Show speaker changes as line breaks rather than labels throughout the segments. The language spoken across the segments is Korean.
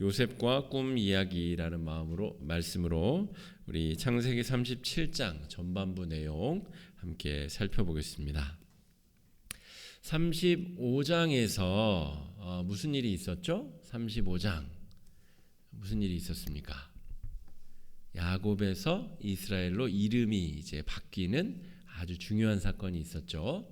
요셉과 꿈 이야기라는 말씀으로 우리 창세기 37장 전반부 내용 함께 살펴보겠습니다. 35장에서 무슨 일이 있었죠? 35장 무슨 일이 있었습니까? 야곱에서 이스라엘로 이름이 이제 바뀌는 아주 중요한 사건이 있었죠.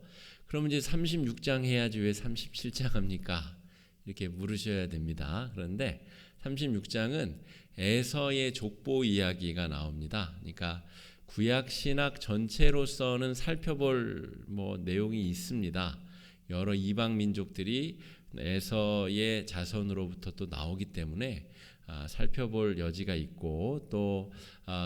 그럼 이제 36장 해야지 왜 37장 합니까? 이렇게 물으셔야 됩니다. 그런데 36장은 에서의 족보 이야기가 나옵니다. 그러니까 구약 신학 전체로서는 살펴볼 내용이 있습니다. 여러 이방 민족들이 에서의 자손으로부터 또 나오기 때문에 살펴볼 여지가 있고 또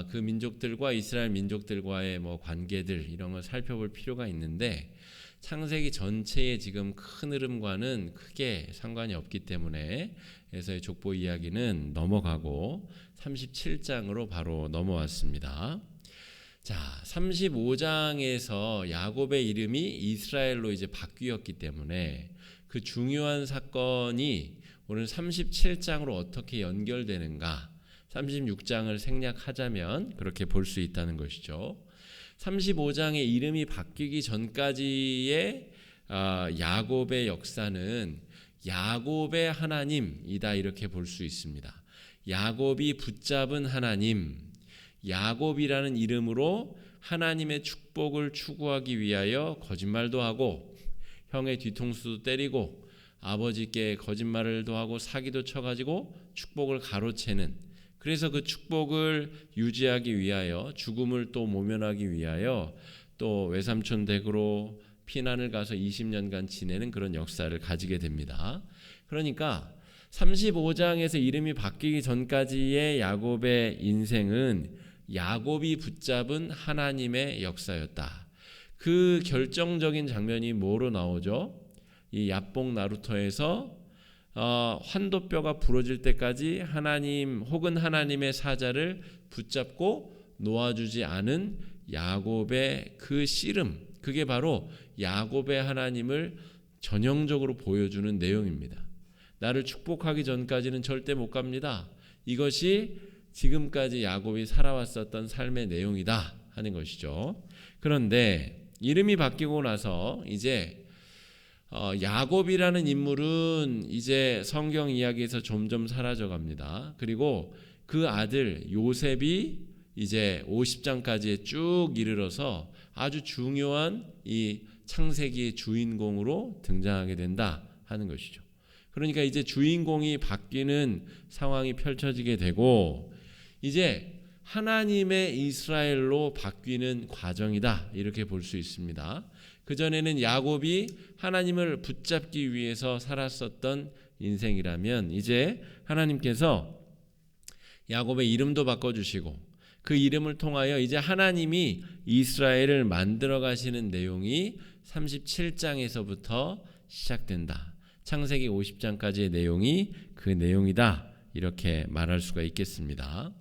그 민족들과 이스라엘 민족들과의 관계들 이런 걸 살펴볼 필요가 있는데 창세기 전체의 지금 큰 흐름과는 크게 상관이 없기 때문에 에서의 족보 이야기는 넘어가고 37장으로 바로 넘어왔습니다. 자, 35장에서 야곱의 이름이 이스라엘로 이제 바뀌었기 때문에 그 중요한 사건이 오늘 37장으로 어떻게 연결되는가 36장을 생략하자면 그렇게 볼 수 있다는 것이죠. 35장의 이름이 바뀌기 전까지의 야곱의 역사는 야곱의 하나님이다 이렇게 볼 수 있습니다. 야곱이 붙잡은 하나님, 야곱이라는 이름으로 하나님의 축복을 추구하기 위하여 거짓말도 하고 형의 뒤통수도 때리고 아버지께 거짓말도 하고 사기도 쳐가지고 축복을 가로채는, 그래서 그 축복을 유지하기 위하여 죽음을 또 모면하기 위하여 또 외삼촌 댁으로 피난을 가서 20년간 지내는 그런 역사를 가지게 됩니다. 그러니까 35장에서 이름이 바뀌기 전까지의 야곱의 인생은 야곱이 붙잡은 하나님의 역사였다. 그 결정적인 장면이 뭐로 나오죠? 이 야복 나루터에서 환도뼈가 부러질 때까지 하나님 혹은 하나님의 사자를 붙잡고 놓아주지 않은 야곱의 그 씨름, 그게 바로 야곱의 하나님을 전형적으로 보여주는 내용입니다. 나를 축복하기 전까지는 절대 못 갑니다. 이것이 지금까지 야곱이 살아왔었던 삶의 내용이다 하는 것이죠. 그런데 이름이 바뀌고 나서 이제 야곱이라는 인물은 이제 성경 이야기에서 점점 사라져 갑니다. 그리고 그 아들 요셉이 이제 50장까지 쭉 이르러서 아주 중요한 이 창세기의 주인공으로 등장하게 된다 하는 것이죠. 그러니까 이제 주인공이 바뀌는 상황이 펼쳐지게 되고 이제 하나님의 이스라엘로 바뀌는 과정이다 이렇게 볼 수 있습니다. 그전에는 야곱이 하나님을 붙잡기 위해서 살았었던 인생이라면 이제 하나님께서 야곱의 이름도 바꿔주시고 그 이름을 통하여 이제 하나님이 이스라엘을 만들어 가시는 내용이 37장에서부터 시작된다. 창세기 50장까지의 내용이 그 내용이다 이렇게 말할 수가 있겠습니다.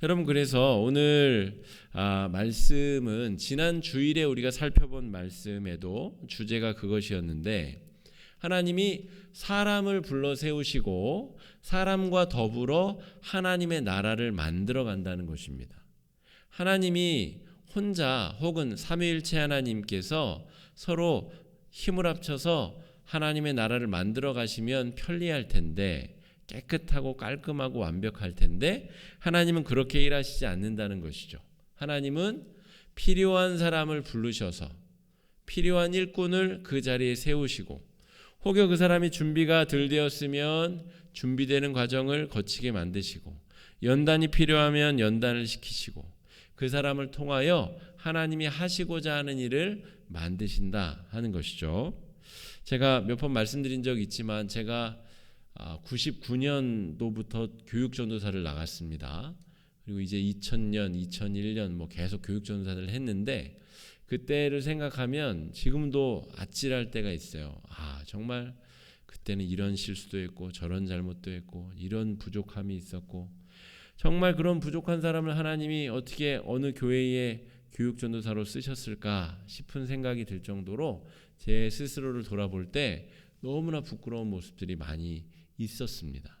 여러분, 그래서 오늘 말씀은 지난 주일에 우리가 살펴본 말씀에도 주제가 그것이었는데 하나님이 사람을 불러 세우시고 사람과 더불어 하나님의 나라를 만들어 간다는 것입니다. 하나님이 혼자 혹은 삼위일체 하나님께서 서로 힘을 합쳐서 하나님의 나라를 만들어 가시면 편리할 텐데, 깨끗하고 깔끔하고 완벽할 텐데 하나님은 그렇게 일하시지 않는다는 것이죠. 하나님은 필요한 사람을 부르셔서 필요한 일꾼을 그 자리에 세우시고 혹여 그 사람이 준비가 덜 되었으면 준비되는 과정을 거치게 만드시고 연단이 필요하면 연단을 시키시고 그 사람을 통하여 하나님이 하시고자 하는 일을 만드신다 하는 것이죠. 제가 몇 번 말씀드린 적이 있지만 제가 99년도부터 교육전도사를 나갔습니다. 그리고 이제 2000년, 2001년 계속 교육전도사를 했는데 그때를 생각하면 지금도 아찔할 때가 있어요. 정말 그때는 이런 실수도 했고 저런 잘못도 했고 이런 부족함이 있었고 정말 그런 부족한 사람을 하나님이 어떻게 어느 교회에 교육전도사로 쓰셨을까 싶은 생각이 들 정도로 제 스스로를 돌아볼 때 너무나 부끄러운 모습들이 많이 있었습니다.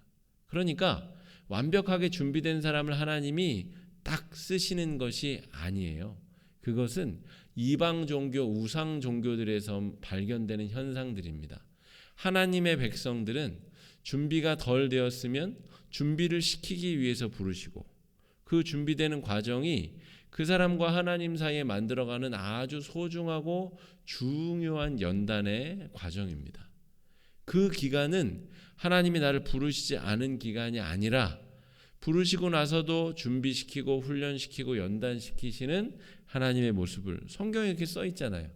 그러니까 완벽하게 준비된 사람을 하나님이 딱 쓰시는 것이 아니에요. 그것은 이방 종교, 우상 종교들에서 발견되는 현상들입니다. 하나님의 백성들은 준비가 덜 되었으면 준비를 시키기 위해서 부르시고, 그 준비되는 과정이 그 사람과 하나님 사이에 만들어가는 아주 소중하고 중요한 연단의 과정입니다. 그 기간은 하나님이 나를 부르시지 않은 기간이 아니라 부르시고 나서도 준비시키고 훈련시키고 연단시키시는 하나님의 모습을 성경에 이렇게 써 있잖아요.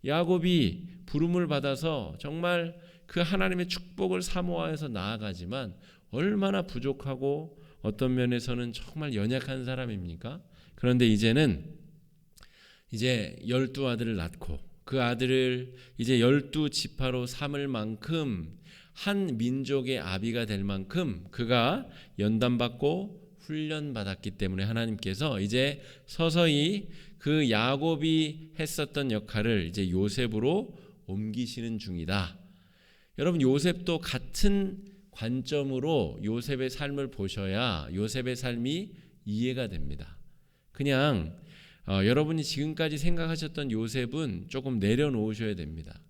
야곱이 부름을 받아서 정말 그 하나님의 축복을 사모하여서 나아가지만 얼마나 부족하고 어떤 면에서는 정말 연약한 사람입니까? 그런데 이제는 12아들을 낳고 그 아들을 이제 12지파로 삼을 만큼 한 민족의 아비가 될 만큼 그가 연단받고 훈련받았기 때문에 하나님께서 이제 서서히 그 야곱이 했었던 역할을 이제 요셉으로 옮기시는 중이다. 여러분, 요셉도 같은 관점으로 요셉의 삶을 보셔야 요셉의 삶이 이해가 됩니다. 그냥 여러분이 지금까지 생각하셨던 요셉은 조금 내려놓으셔야 됩니다.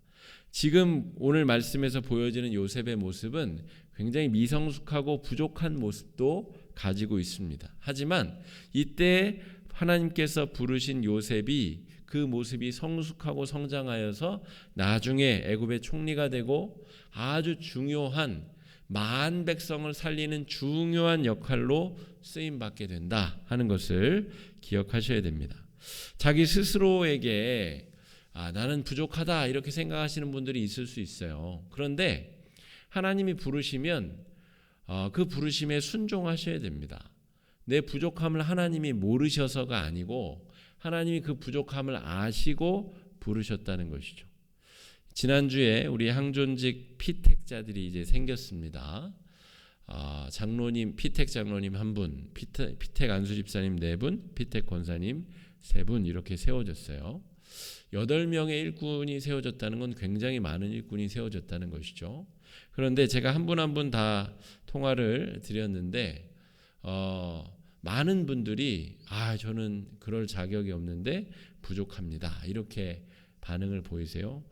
지금 오늘 말씀에서 보여지는 요셉의 모습은 굉장히 미성숙하고 부족한 모습도 가지고 있습니다. 하지만 이때 하나님께서 부르신 요셉이 그 모습이 성숙하고 성장하여서 나중에 애굽의 총리가 되고 아주 중요한 만 백성을 살리는 중요한 역할로 쓰임받게 된다 하는 것을 기억하셔야 됩니다. 자기 스스로에게 나는 부족하다 이렇게 생각하시는 분들이 있을 수 있어요. 그런데 하나님이 부르시면 그 부르심에 순종하셔야 됩니다. 내 부족함을 하나님이 모르셔서가 아니고 하나님이 그 부족함을 아시고 부르셨다는 것이죠. 지난주에 우리 항존직 피택자들이 이제 생겼습니다. 장로님, 피택 장로님 1분, 피택 안수 집사님 4분, 피택 권사님 3분 이렇게 세워졌어요. 8명의 일꾼이 세워졌다는 건 굉장히 많은 일꾼이 세워졌다는 것이죠. 그런데 제가 한 분 한 분 다 통화를 드렸는데 많은 분들이 저는 그럴 자격이 없는데 부족합니다. 이렇게 반응을 보이세요.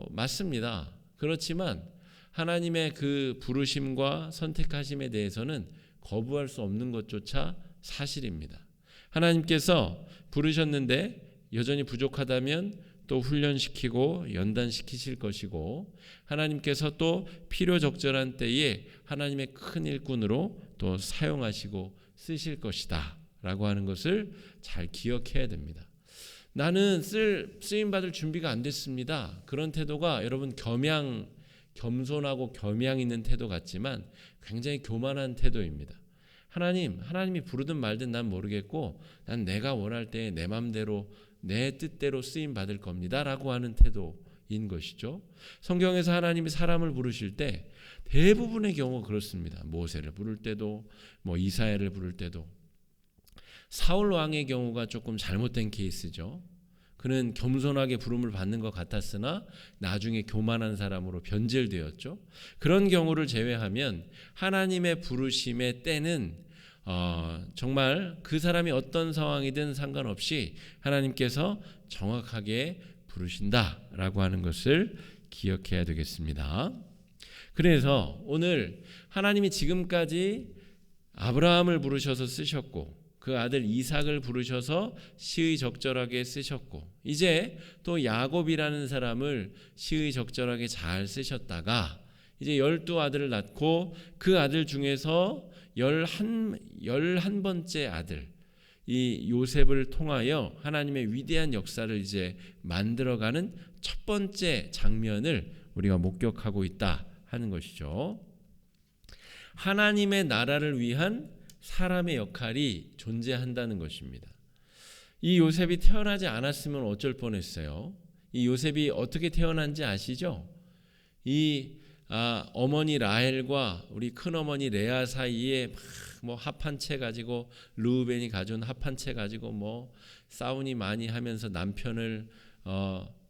맞습니다. 그렇지만 하나님의 그 부르심과 선택하심에 대해서는 거부할 수 없는 것조차 사실입니다. 하나님께서 부르셨는데 여전히 부족하다면 또 훈련시키고 연단시키실 것이고, 하나님께서 또 필요적절한 때에 하나님의 큰 일꾼으로 또 사용하시고 쓰실 것이다 라고 하는 것을 잘 기억해야 됩니다. 나는 쓰임받을 준비가 안 됐습니다. 그런 태도가 여러분 겸손하고 겸양 있는 태도 같지만 굉장히 교만한 태도입니다. 하나님이 부르든 말든 난 모르겠고 난 내가 원할 때 내 맘대로 내 뜻대로 쓰임 받을 겁니다 라고 하는 태도인 것이죠. 성경에서 하나님이 사람을 부르실 때 대부분의 경우 그렇습니다. 모세를 부를 때도 이사야를 부를 때도. 사울 왕의 경우가 조금 잘못된 케이스죠. 그는 겸손하게 부름을 받는 것 같았으나 나중에 교만한 사람으로 변질되었죠. 그런 경우를 제외하면 하나님의 부르심의 때는 정말 그 사람이 어떤 상황이든 상관없이 하나님께서 정확하게 부르신다라고 하는 것을 기억해야 되겠습니다. 그래서 오늘 하나님이 지금까지 아브라함을 부르셔서 쓰셨고 그 아들 이삭을 부르셔서 시의적절하게 쓰셨고 이제 또 야곱이라는 사람을 시의적절하게 잘 쓰셨다가 이제 12아들을 낳고 그 아들 중에서 11번째 아들 이 요셉을 통하여 하나님의 위대한 역사를 이제 만들어가는 첫 번째 장면을 우리가 목격하고 있다 하는 것이죠. 하나님의 나라를 위한 사람의 역할이 존재한다는 것입니다. 이 요셉이 태어나지 않았으면 어쩔 뻔했어요. 이 요셉이 어떻게 태어난지 아시죠? 어머니 라헬과 우리 큰어머니 레아 사이에 합한 채 가지고 르우벤이 가져온 합한 채 가지고 싸우니 많이 하면서 남편을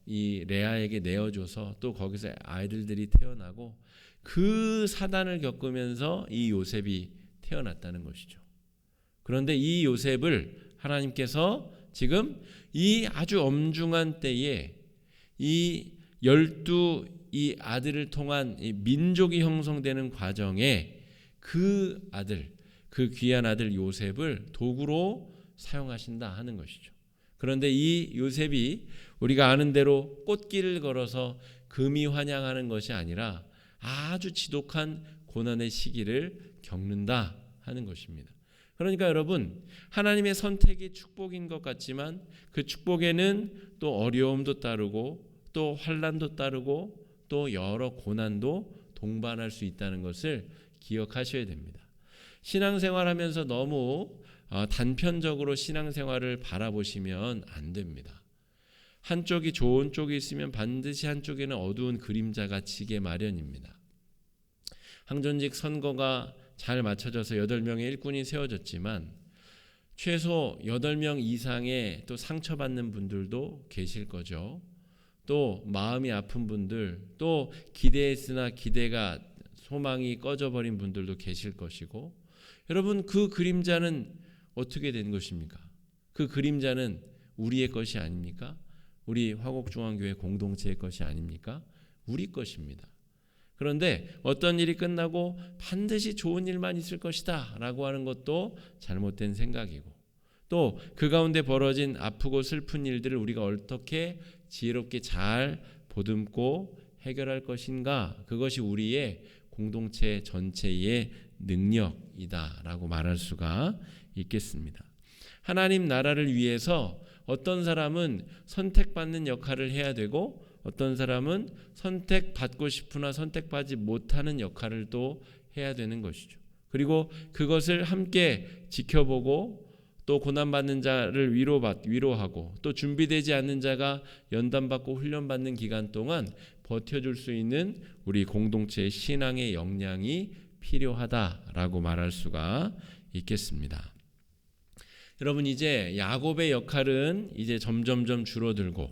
이 레아에게 내어줘서 또 거기서 아이들이 태어나고 그 사단을 겪으면서 이 요셉이 태어났다는 것이죠. 그런데 이 요셉을 하나님께서 지금 이 아주 엄중한 때에 이 12 이 아들을 통한 이 민족이 형성되는 과정에 그 아들, 그 귀한 아들 요셉을 도구로 사용하신다 하는 것이죠. 그런데 이 요셉이 우리가 아는 대로 꽃길을 걸어서 금이 환영하는 것이 아니라 아주 지독한 고난의 시기를 겪는다 하는 것입니다. 그러니까 여러분, 하나님의 선택이 축복인 것 같지만 그 축복에는 또 어려움도 따르고 또 환난도 따르고 또 여러 고난도 동반할 수 있다는 것을 기억하셔야 됩니다. 신앙생활하면서 너무 단편적으로 신앙생활을 바라보시면 안 됩니다. 한쪽이 좋은 쪽이 있으면 반드시 한쪽에는 어두운 그림자가 지게 마련입니다. 항존직 선거가 잘 맞춰져서 8명의 일꾼이 세워졌지만 최소 8명 이상의 또 상처받는 분들도 계실 거죠. 또 마음이 아픈 분들, 또 기대했으나 기대가 소망이 꺼져버린 분들도 계실 것이고, 여러분 그 그림자는 어떻게 된 것입니까? 그 그림자는 우리의 것이 아닙니까? 우리 화곡중앙교회 공동체의 것이 아닙니까? 우리 것입니다. 그런데 어떤 일이 끝나고 반드시 좋은 일만 있을 것이다 라고 하는 것도 잘못된 생각이고, 또 그 가운데 벌어진 아프고 슬픈 일들을 우리가 어떻게 지혜롭게 잘 보듬고 해결할 것인가, 그것이 우리의 공동체 전체의 능력이다라고 말할 수가 있겠습니다. 하나님 나라를 위해서 어떤 사람은 선택받는 역할을 해야 되고 어떤 사람은 선택받고 싶으나 선택받지 못하는 역할을 또 해야 되는 것이죠. 그리고 그것을 함께 지켜보고 또 고난받는 자를 위로하고 또 준비되지 않는 자가 연단받고 훈련받는 기간 동안 버텨줄 수 있는 우리 공동체의 신앙의 역량이 필요하다라고 말할 수가 있겠습니다. 여러분, 이제 야곱의 역할은 이제 점점점 줄어들고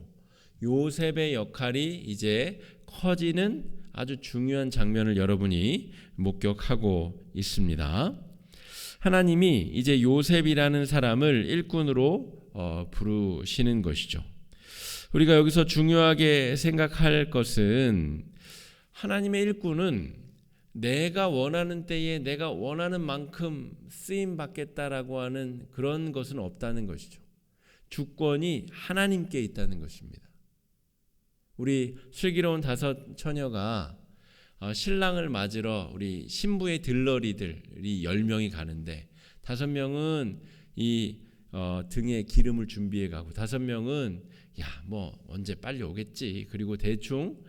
요셉의 역할이 이제 커지는 아주 중요한 장면을 여러분이 목격하고 있습니다. 하나님이 이제 요셉이라는 사람을 일꾼으로 부르시는 것이죠. 우리가 여기서 중요하게 생각할 것은 하나님의 일꾼은 내가 원하는 때에 내가 원하는 만큼 쓰임 받겠다라고 하는 그런 것은 없다는 것이죠. 주권이 하나님께 있다는 것입니다. 우리 슬기로운 5 처녀가 신랑을 맞으러 우리 신부의 들러리들이 10명이 가는데 5명은 이 등에 기름을 준비해 가고 5명은 뭐 언제 빨리 오겠지, 그리고 대충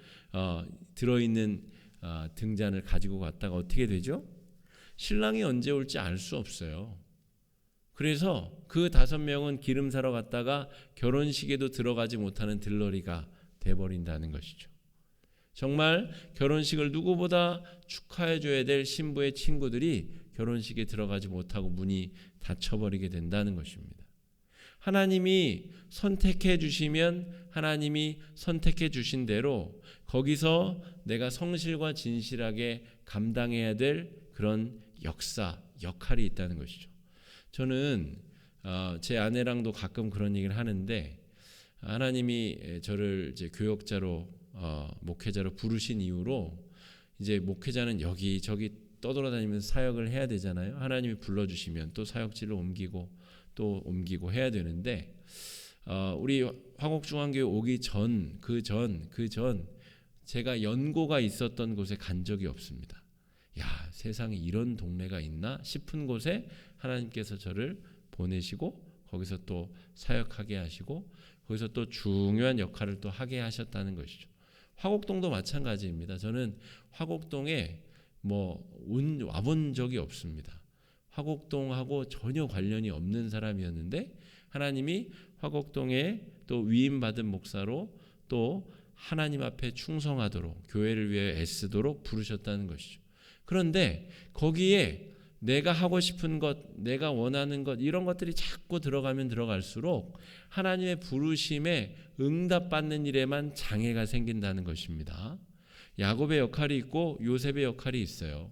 들어있는 등잔을 가지고 갔다가 어떻게 되죠? 신랑이 언제 올지 알 수 없어요. 그래서 그 5명은 기름 사러 갔다가 결혼식에도 들어가지 못하는 들러리가 돼버린다는 것이죠. 정말 결혼식을 누구보다 축하해 줘야 될 신부의 친구들이 결혼식에 들어가지 못하고 문이 닫혀버리게 된다는 것입니다. 하나님이 선택해 주시면 하나님이 선택해 주신 대로 거기서 내가 성실과 진실하게 감당해야 될 그런 역할이 있다는 것이죠. 저는 제 아내랑도 가끔 그런 얘기를 하는데, 하나님이 저를 이제 교역자로 목회자로 부르신 이후로 이제 목회자는 여기저기 떠돌아다니면서 사역을 해야 되잖아요. 하나님이 불러주시면 또 사역지를 옮기고 또 옮기고 해야 되는데, 우리 화곡중앙교회 오기 전 그 전 제가 연고가 있었던 곳에 간 적이 없습니다. 세상에 이런 동네가 있나 싶은 곳에 하나님께서 저를 보내시고 거기서 또 사역하게 하시고 거기서 또 중요한 역할을 또 하게 하셨다는 것이죠. 화곡동도 마찬가지입니다. 저는 화곡동에 와본 적이 없습니다. 화곡동하고 전혀 관련이 없는 사람이었는데 하나님이 화곡동에 또 위임받은 목사로 또 하나님 앞에 충성하도록 교회를 위해 애쓰도록 부르셨다는 것이죠. 그런데 거기에 내가 하고 싶은 것, 내가 원하는 것, 이런 것들이 자꾸 들어가면 들어갈수록 하나님의 부르심에 응답받는 일에만 장애가 생긴다는 것입니다. 야곱의 역할이 있고 요셉의 역할이 있어요.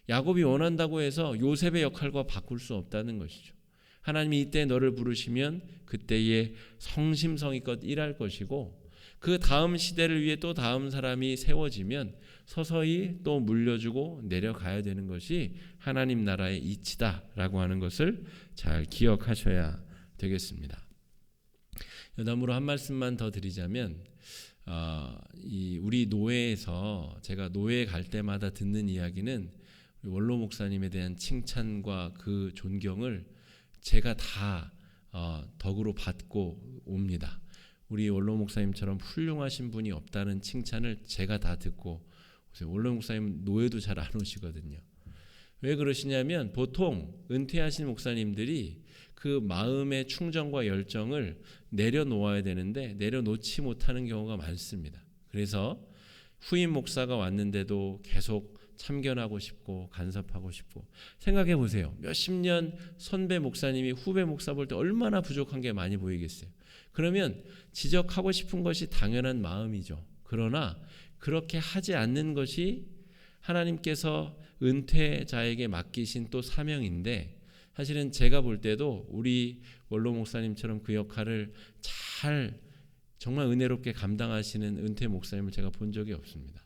야곱이 원한다고 해서 요셉의 역할과 바꿀 수 없다는 것이죠. 하나님이 이때 너를 부르시면 그때에 성심성의껏 일할 것이고, 그 다음 시대를 위해 또 다음 사람이 세워지면 서서히 또 물려주고 내려가야 되는 것이 하나님 나라의 이치다라고 하는 것을 잘 기억하셔야 되겠습니다. 여담으로 한 말씀만 더 드리자면, 우리 노회에서 제가 노회 갈 때마다 듣는 이야기는 원로 목사님에 대한 칭찬과 그 존경을 제가 다 덕으로 받고 옵니다. 우리 원로 목사님처럼 훌륭하신 분이 없다는 칭찬을 제가 다 듣고, 원로 목사님 노회도 잘 안 오시거든요. 왜 그러시냐면, 보통 은퇴하신 목사님들이 그 마음의 충정과 열정을 내려놓아야 되는데 내려놓지 못하는 경우가 많습니다. 그래서 후임 목사가 왔는데도 계속 참견하고 싶고 간섭하고 싶고, 생각해 보세요. 몇십 년 선배 목사님이 후배 목사 볼 때 얼마나 부족한 게 많이 보이겠어요. 그러면 지적하고 싶은 것이 당연한 마음이죠. 그러나 그렇게 하지 않는 것이 하나님께서 은퇴자에게 맡기신 또 사명인데, 사실은 제가 볼 때도 우리 원로 목사님처럼 그 역할을 잘 정말 은혜롭게 감당하시는 은퇴 목사님을 제가 본 적이 없습니다.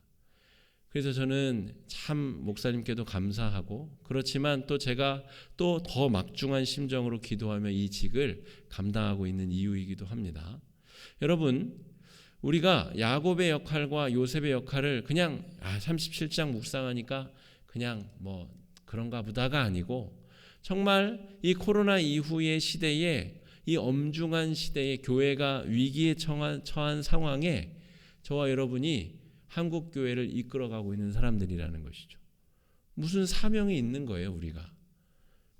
그래서 저는 참 목사님께도 감사하고, 그렇지만 또 제가 또 더 막중한 심정으로 기도하며 이 직을 감당하고 있는 이유이기도 합니다. 여러분, 우리가 야곱의 역할과 요셉의 역할을 그냥 37장 묵상하니까 그냥 뭐 그런가 보다가 아니고, 정말 이 코로나 이후의 시대에, 이 엄중한 시대에 교회가 위기에 처한 상황에 저와 여러분이 한국 교회를 이끌어가고 있는 사람들이라는 것이죠. 무슨 사명이 있는 거예요, 우리가.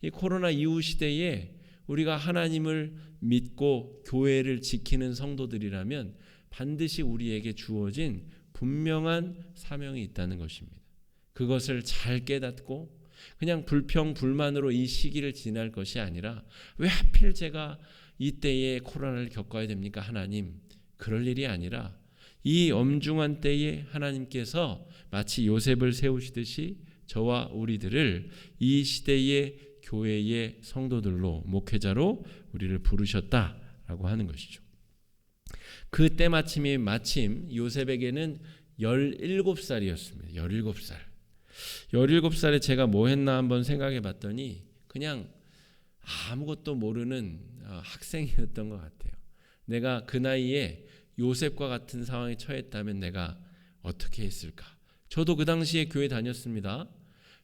이 코로나 이후 시대에 우리가 하나님을 믿고 교회를 지키는 성도들이라면 반드시 우리에게 주어진 분명한 사명이 있다는 것입니다. 그것을 잘 깨닫고 그냥 불평 불만으로 이 시기를 지날 것이 아니라, 왜 하필 제가 이때에 코로나를 겪어야 됩니까, 하나님? 그럴 일이 아니라 이 엄중한 때에 하나님께서 마치 요셉을 세우시듯이 저와 우리들을 이 시대의 교회의 성도들로, 목회자로 우리를 부르셨다라고 하는 것이죠. 그 때마침이 마침 요셉에게는 17살이었습니다. 17살. 17살에 제가 뭐 했나 한번 생각해 봤더니 그냥 아무것도 모르는 학생이었던 것 같아요. 내가 그 나이에 요셉과 같은 상황에 처했다면 내가 어떻게 했을까? 저도 그 당시에 교회 다녔습니다.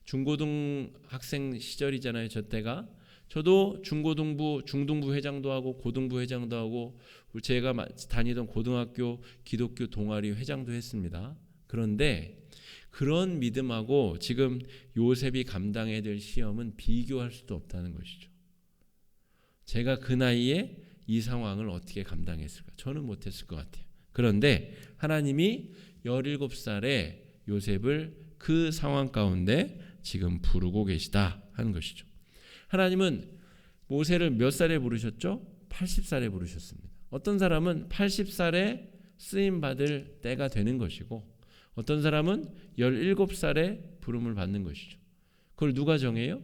중고등 학생 시절이잖아요, 저 때가. 저도 중고등부, 중등부 회장도 하고 고등부 회장도 하고 제가 다니던 고등학교 기독교 동아리 회장도 했습니다. 그런데 그런 믿음하고 지금 요셉이 감당해야 될 시험은 비교할 수도 없다는 것이죠. 제가 그 나이에 이 상황을 어떻게 감당했을까? 저는 못했을 것 같아요. 그런데 하나님이 17살에 요셉을 그 상황 가운데 지금 부르고 계시다 하는 것이죠. 하나님은 모세를 몇 살에 부르셨죠? 80살에 부르셨습니다. 어떤 사람은 80살에 쓰임 받을 때가 되는 것이고, 어떤 사람은 17살에 부름을 받는 것이죠. 그걸 누가 정해요?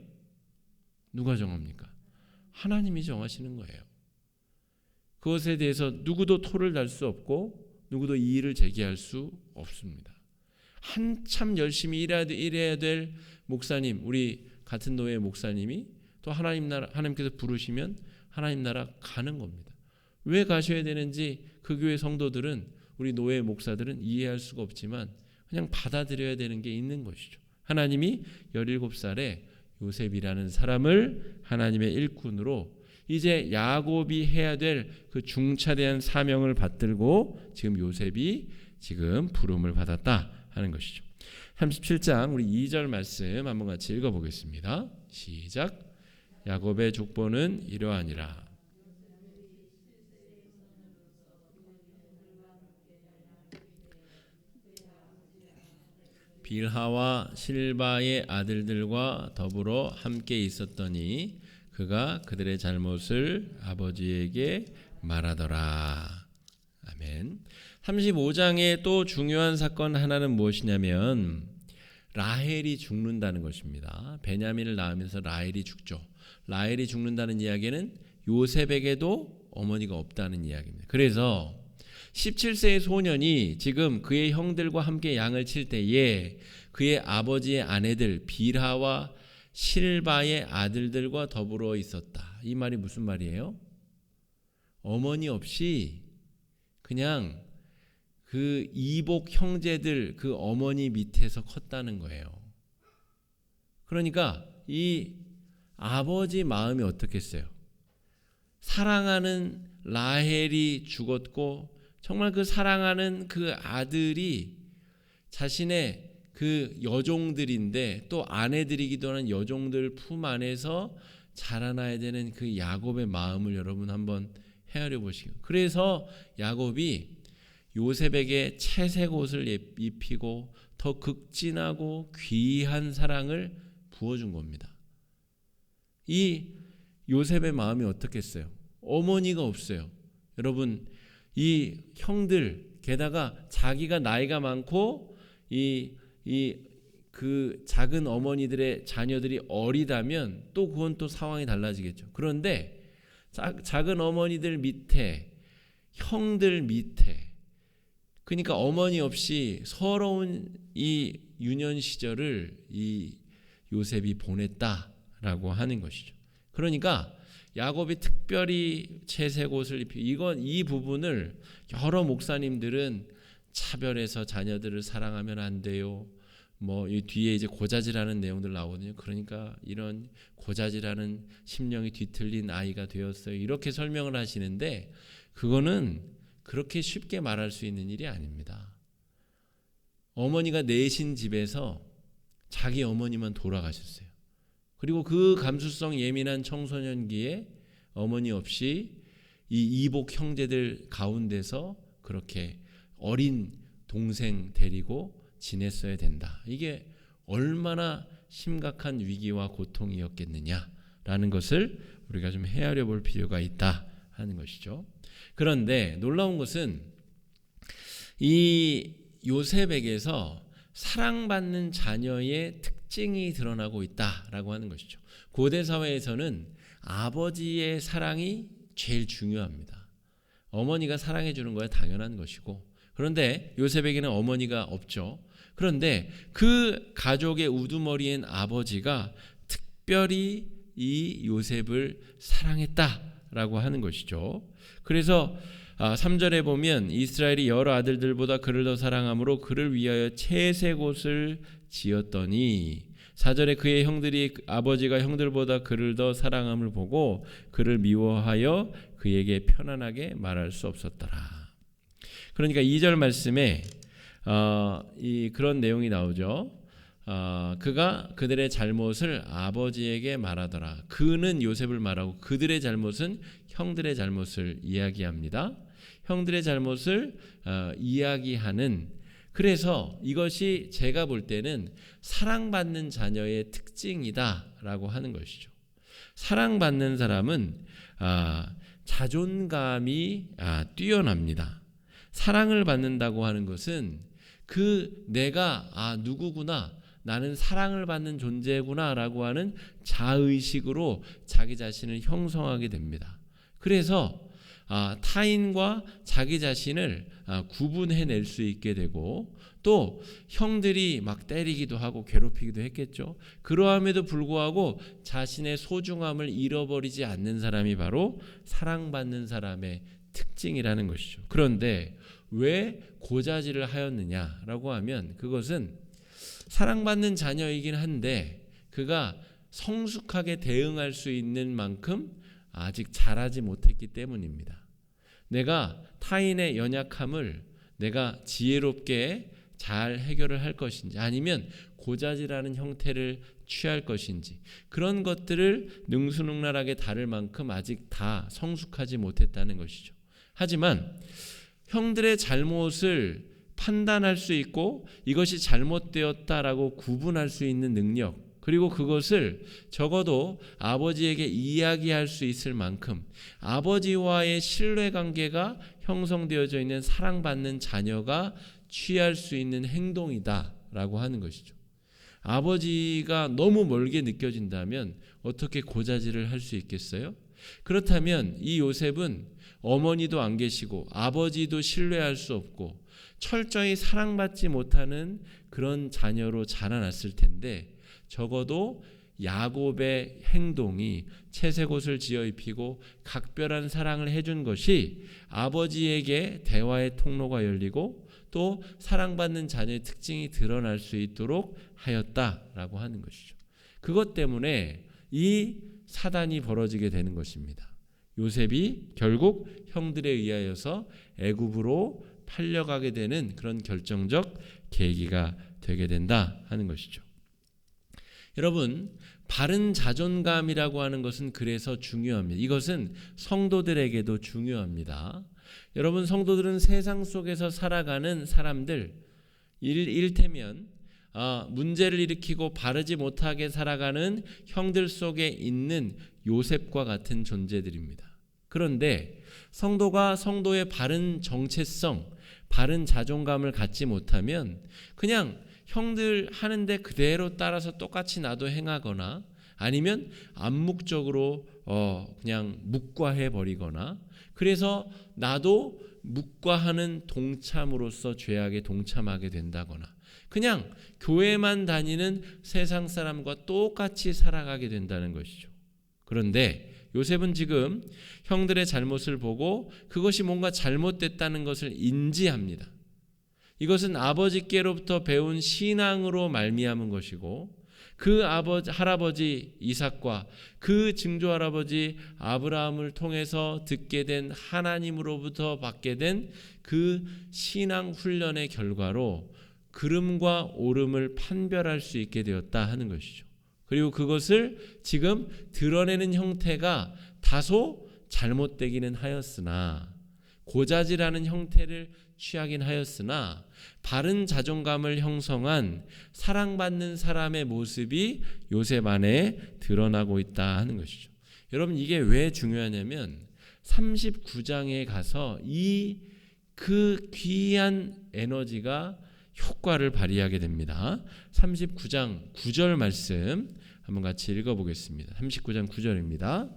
누가 정합니까? 하나님이 정하시는 거예요. 그것에 대해서 누구도 토를 달 수 없고 누구도 이의를 제기할 수 없습니다. 한참 열심히 일해야 될 목사님, 우리 같은 노예 목사님이 또 하나님께서 부르시면 하나님 나라 가는 겁니다. 왜 가셔야 되는지 그 교회 성도들은, 우리 노예 목사들은 이해할 수가 없지만 그냥 받아들여야 되는 게 있는 것이죠. 하나님이 17살에 요셉이라는 사람을 하나님의 일꾼으로 이제 야곱이 해야 될 그 중차대한 사명을 받들고 지금 요셉이 지금 부름을 받았다 하는 것이죠. 37장 우리 2절 말씀 한번 같이 읽어보겠습니다. 시작. 야곱의 족보는 이러하니라. 빌하와 실바의 아들들과 더불어 함께 있었더니 그가 그들의 잘못을 아버지에게 말하더라. 아멘. 35장의 또 중요한 사건 하나는 무엇이냐면 라헬이 죽는다는 것입니다. 베냐민을 낳으면서 라헬이 죽죠. 라헬이 죽는다는 이야기는 요셉에게도 어머니가 없다는 이야기입니다. 그래서 17세의 소년이 지금 그의 형들과 함께 양을 칠 때에 그의 아버지의 아내들 빌하와 실바의 아들들과 더불어 있었다. 이 말이 무슨 말이에요? 어머니 없이 그냥 그 이복 형제들 그 어머니 밑에서 컸다는 거예요. 그러니까 이 아버지 마음이 어떻겠어요? 사랑하는 라헬이 죽었고 정말 그 사랑하는 그 아들이 자신의 그 여종들인데 또 아내들이기도 하는 여종들 품 안에서 자라나야 되는 그 야곱의 마음을 여러분 한번 헤아려 보시고, 그래서 야곱이 요셉에게 채색 옷을 입히고 더 극진하고 귀한 사랑을 부어준 겁니다. 이 요셉의 마음이 어떻겠어요? 어머니가 없어요. 여러분, 이 형들 게다가 자기가 나이가 많고 그 작은 어머니들의 자녀들이 어리다면 또 그건 또 상황이 달라지겠죠. 그런데 작은 어머니들 밑에 형들 밑에, 그러니까 어머니 없이 서러운 이 유년 시절을 이 요셉이 보냈다라고 하는 것이죠. 그러니까 야곱이 특별히 채색 옷을 입히고 이 부분을 여러 목사님들은 차별해서 자녀들을 사랑하면 안 돼요. 이 뒤에 이제 고자질하는 내용들 나오거든요. 그러니까 이런 고자질하는 심령이 뒤틀린 아이가 되었어요. 이렇게 설명을 하시는데 그거는 그렇게 쉽게 말할 수 있는 일이 아닙니다. 어머니가 내신 집에서 자기 어머니만 돌아가셨어요. 그리고 그 감수성 예민한 청소년기에 어머니 없이 이 이복 형제들 가운데서 그렇게 어린 동생 데리고 지냈어야 된다. 이게 얼마나 심각한 위기와 고통이었겠느냐라는 것을 우리가 좀 헤아려 볼 필요가 있다 하는 것이죠. 그런데 놀라운 것은 이 요셉에게서 사랑받는 자녀의 특징이 드러나고 있다라고 하는 것이죠. 고대 사회에서는 아버지의 사랑이 제일 중요합니다. 어머니가 사랑해 주는 거야 당연한 것이고, 그런데 요셉에게는 어머니가 없죠. 그런데 그 가족의 우두머리인 아버지가 특별히 이 요셉을 사랑했다라고 하는 것이죠. 그래서 3절에 보면 이스라엘이 여러 아들들보다 그를 더 사랑함으로 그를 위하여 채색 옷을 지었더니, 4절에 그의 형들이 아버지가 형들보다 그를 더 사랑함을 보고 그를 미워하여 그에게 편안하게 말할 수 없었더라. 그러니까 2절 말씀에 그런 내용이 나오죠. 그가 그들의 잘못을 아버지에게 말하더라. 그는 요셉을 말하고 그들의 잘못은 형들의 잘못을 이야기합니다. 형들의 잘못을 이야기하는, 그래서 이것이 제가 볼 때는 사랑받는 자녀의 특징이다라고 하는 것이죠. 사랑받는 사람은 자존감이 뛰어납니다. 사랑을 받는다고 하는 것은 내가 누구구나, 나는 사랑을 받는 존재구나라고 하는 자의식으로 자기 자신을 형성하게 됩니다. 그래서 타인과 자기 자신을 구분해낼 수 있게 되고, 또 형들이 막 때리기도 하고 괴롭히기도 했겠죠. 그러함에도 불구하고 자신의 소중함을 잃어버리지 않는 사람이 바로 사랑받는 사람의 특징이라는 것이죠. 그런데 왜 고자질을 하였느냐라고 하면 그것은 사랑받는 자녀이긴 한데 그가 성숙하게 대응할 수 있는 만큼 아직 자라지 못했기 때문입니다. 내가 타인의 연약함을 내가 지혜롭게 잘 해결을 할 것인지, 아니면 고자질하는 형태를 취할 것인지, 그런 것들을 능수능란하게 다룰 만큼 아직 다 성숙하지 못했다는 것이죠. 하지만 형들의 잘못을 판단할 수 있고 이것이 잘못되었다라고 구분할 수 있는 능력, 그리고 그것을 적어도 아버지에게 이야기할 수 있을 만큼 아버지와의 신뢰관계가 형성되어져 있는 사랑받는 자녀가 취할 수 있는 행동이다라고 하는 것이죠. 아버지가 너무 멀게 느껴진다면 어떻게 고자질을 할 수 있겠어요? 그렇다면 이 요셉은 어머니도 안 계시고 아버지도 신뢰할 수 없고 철저히 사랑받지 못하는 그런 자녀로 자라났을 텐데 적어도 야곱의 행동이 채색 옷을 지어 입히고 각별한 사랑을 해준 것이 아버지에게 대화의 통로가 열리고 또 사랑받는 자녀의 특징이 드러날 수 있도록 하였다라고 하는 것이죠. 그것 때문에 이 사단이 벌어지게 되는 것입니다. 요셉이 결국 형들에 의하여서 애굽으로 팔려가게 되는 그런 결정적 계기가 되게 된다 하는 것이죠. 여러분, 바른 자존감이라고 하는 것은 그래서 중요합니다. 이것은 성도들에게도 중요합니다. 여러분, 성도들은 세상 속에서 살아가는 사람들, 이를테면 문제를 일으키고 바르지 못하게 살아가는 형들 속에 있는 요셉과 같은 존재들입니다. 그런데 성도가 성도의 바른 정체성, 바른 자존감을 갖지 못하면 그냥 형들 하는데 그대로 따라서 똑같이 나도 행하거나 아니면 암묵적으로 그냥 묵과해 버리거나 그래서 나도 묵과하는 동참으로서 죄악에 동참하게 된다거나 그냥 교회만 다니는 세상 사람과 똑같이 살아가게 된다는 것이죠. 그런데 요셉은 지금 형들의 잘못을 보고 그것이 뭔가 잘못됐다는 것을 인지합니다. 이것은 아버지께로부터 배운 신앙으로 말미암은 것이고 그 할아버지 이삭과 그 증조 할아버지 아브라함을 통해서 듣게 된 하나님으로부터 받게 된 그 신앙 훈련의 결과로 그름과 옳음을 판별할 수 있게 되었다 하는 것이죠. 그리고 그것을 지금 드러내는 형태가 다소 잘못되기는 하였으나 고자질하는 형태를 취하긴 하였으나 바른 자존감을 형성한 사랑받는 사람의 모습이 요셉 안에 드러나고 있다 하는 것이죠. 여러분, 이게 왜 중요하냐면 39장에 가서 그 귀한 에너지가 효과를 발휘하게 됩니다. 39장 9절 말씀 한번 같이 읽어보겠습니다. 39장 9절입니다.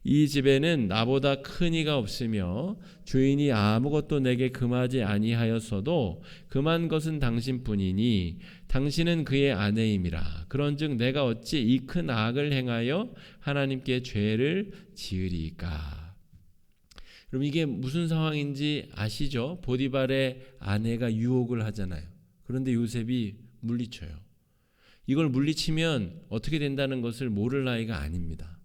이 집에는 나보다 큰 이가 없으며 주인이 아무것도 내게 금하지 아니하였어도 금한 것은 당신뿐이니 당신은 그의 아내임이라. 그런즉 내가 어찌 이 큰 악을 행하여 하나님께 죄를 지으리까. 그럼 이게 무슨 상황인지 아시죠? 보디발의 아내가 유혹을 하잖아요. 그런데 요셉이 물리쳐요. 이걸 물리치면 어떻게 된다는 것을 모를 나이가 아닙니다.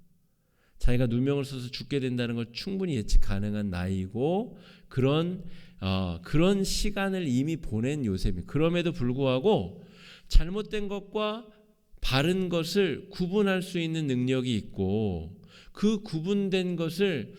자기가 누명을 써서 죽게 된다는 걸 충분히 예측 가능한 나이고 그런 시간을 이미 보낸 요셉이 그럼에도 불구하고 잘못된 것과 바른 것을 구분할 수 있는 능력이 있고 그 구분된 것을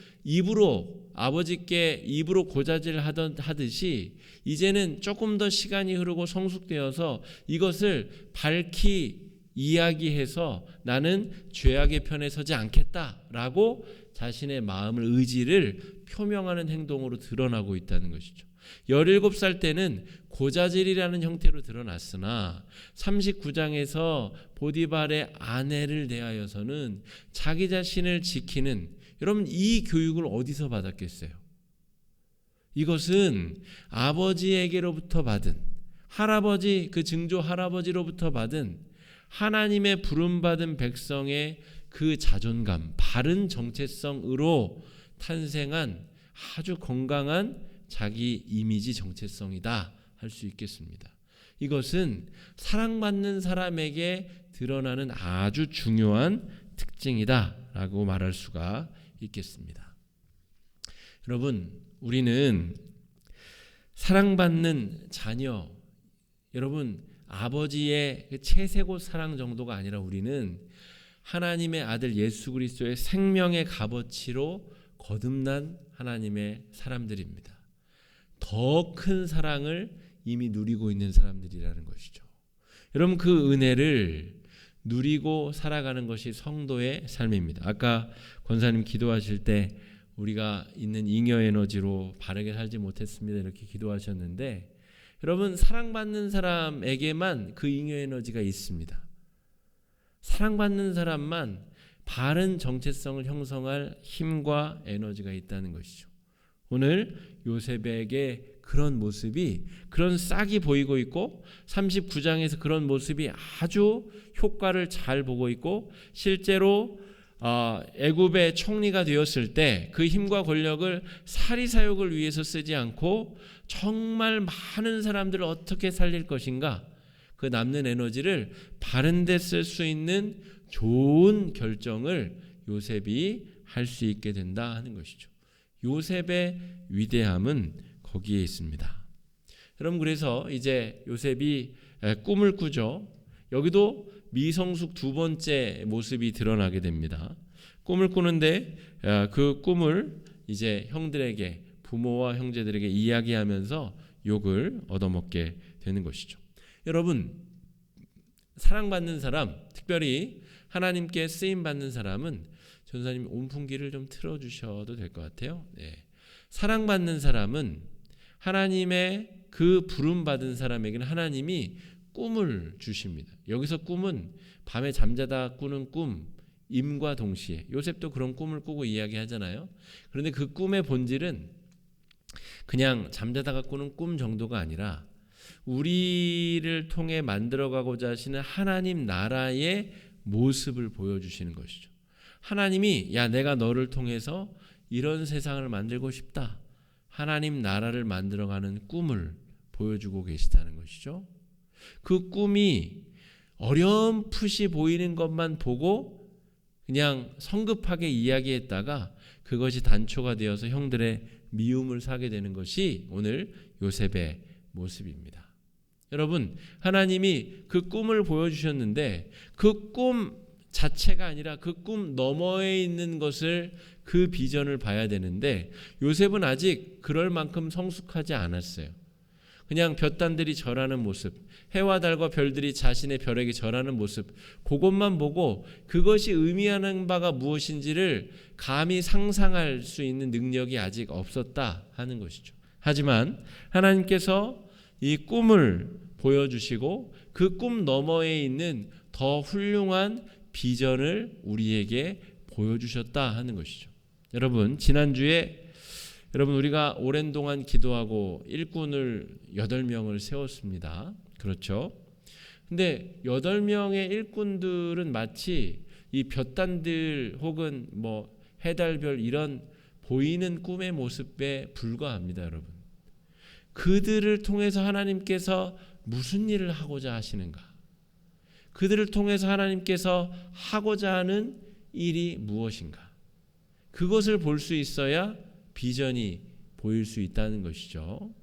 아버지께 입으로 고자질 하듯이 이제는 조금 더 시간이 흐르고 성숙되어서 이것을 밝히 이야기해서 나는 죄악의 편에 서지 않겠다라고 자신의 마음을 의지를 표명하는 행동으로 드러나고 있다는 것이죠. 17살 때는 고자질이라는 형태로 드러났으나 39장에서 보디발의 아내를 대하여서는 자기 자신을 지키는 여러분 이 교육을 어디서 받았겠어요? 이것은 아버지에게로부터 받은 할아버지 그 증조 할아버지로부터 받은 하나님의 부름받은 백성의 그 자존감, 바른 정체성으로 탄생한 아주 건강한 자기 이미지 정체성이다 할 수 있겠습니다. 이것은 사랑받는 사람에게 드러나는 아주 중요한 특징이다라고 말할 수가 있겠습니다. 여러분, 우리는 사랑받는 자녀, 여러분 아버지의 채색옷 사랑 정도가 아니라 우리는 하나님의 아들 예수 그리스도의 생명의 값어치로 거듭난 하나님의 사람들입니다. 더 큰 사랑을 이미 누리고 있는 사람들이라는 것이죠. 여러분 그 은혜를 누리고 살아가는 것이 성도의 삶입니다. 아까 권사님 기도하실 때 우리가 있는 잉여 에너지로 바르게 살지 못했습니다 이렇게 기도하셨는데, 여러분 사랑받는 사람에게만 그 잉여 에너지가 있습니다. 사랑받는 사람만 바른 정체성을 형성할 힘과 에너지가 있다는 것이죠. 오늘 요셉에게 그런 모습이, 그런 싹이 보이고 있고 39장에서 그런 모습이 아주 효과를 잘 보고 있고, 실제로 애굽의 총리가 되었을 때 그 힘과 권력을 사리사욕을 위해서 쓰지 않고 정말 많은 사람들을 어떻게 살릴 것인가, 그 남는 에너지를 바른 데 쓸 수 있는 좋은 결정을 요셉이 할 수 있게 된다 하는 것이죠. 요셉의 위대함은 거기에 있습니다. 여러분, 그래서 이제 요셉이 꿈을 꾸죠. 여기도 미성숙 두 번째 모습이 드러나게 됩니다. 꿈을 꾸는데 그 꿈을 이제 형들에게, 부모와 형제들에게 이야기하면서 욕을 얻어먹게 되는 것이죠. 여러분, 사랑받는 사람, 특별히 하나님께 쓰임받는 사람은 전사님 온풍기를 좀 틀어주셔도 될 것 같아요. 네. 사랑받는 사람은 하나님의 그 부름받은 사람에게는 하나님이 꿈을 주십니다. 여기서 꿈은 밤에 잠자다 꾸는 꿈, 임과 동시에, 요셉도 그런 꿈을 꾸고 이야기하잖아요. 그런데 그 꿈의 본질은 그냥 잠자다가 꾸는 꿈 정도가 아니라 우리를 통해 만들어가고자 하시는 하나님 나라의 모습을 보여주시는 것이죠. 하나님이 내가 너를 통해서 이런 세상을 만들고 싶다, 하나님 나라를 만들어가는 꿈을 보여주고 계시다는 것이죠. 그 꿈이 어렴풋이 보이는 것만 보고 그냥 성급하게 이야기했다가 그것이 단초가 되어서 형들의 미움을 사게 되는 것이 오늘 요셉의 모습입니다. 여러분, 하나님이 그 꿈을 보여주셨는데 그 꿈 자체가 아니라 그 꿈 너머에 있는 것을, 그 비전을 봐야 되는데 요셉은 아직 그럴 만큼 성숙하지 않았어요. 그냥 볕단들이 절하는 모습, 해와 달과 별들이 자신의 별에게 절하는 모습, 그것만 보고 그것이 의미하는 바가 무엇인지를 감히 상상할 수 있는 능력이 아직 없었다 하는 것이죠. 하지만 하나님께서 이 꿈을 보여주시고 그 꿈 너머에 있는 더 훌륭한 비전을 우리에게 보여주셨다 하는 것이죠. 여러분, 지난주에 우리가 오랜 동안 기도하고 일꾼을 8명을 세웠습니다. 그렇죠? 근데 8명의 일꾼들은 마치 이 볕단들 혹은 해달별 이런 보이는 꿈의 모습에 불과합니다, 여러분. 그들을 통해서 하나님께서 무슨 일을 하고자 하시는가? 그들을 통해서 하나님께서 하고자 하는 일이 무엇인가? 그것을 볼 수 있어야 비전이 보일 수 있다는 것이죠.